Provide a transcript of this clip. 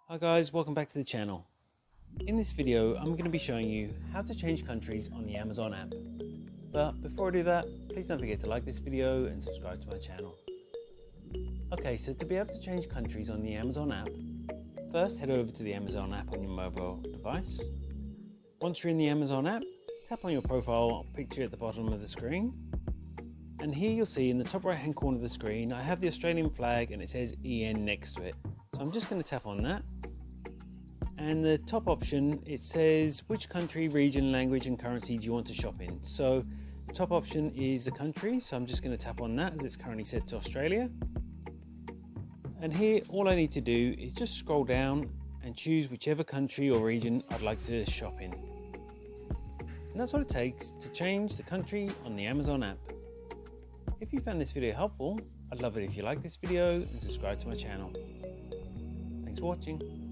Hi guys, welcome back to the channel. In this video, I'm going to be showing you how to change countries on the Amazon app. But before I do that, please don't forget to like this video and subscribe to my channel. Okay, so to be able to change countries on the Amazon app, first head over to the Amazon app on your mobile device. Once you're in the Amazon app, tap on your profile picture at the bottom of the screen. And here you'll see in the top right hand corner of the screen, I have the Australian flag and it says EN next to it. So I'm just going to tap on that. And the top option, it says which country, region, language and currency do you want to shop in. So the top option is the country, so I'm just going to tap on that as it's currently set to Australia. And here all I need to do is just scroll down and choose whichever country or region I'd like to shop in. And that's what it takes to change the country on the Amazon app. If you found this video helpful, I'd love it if you like this video and subscribe to my channel. Thanks for watching.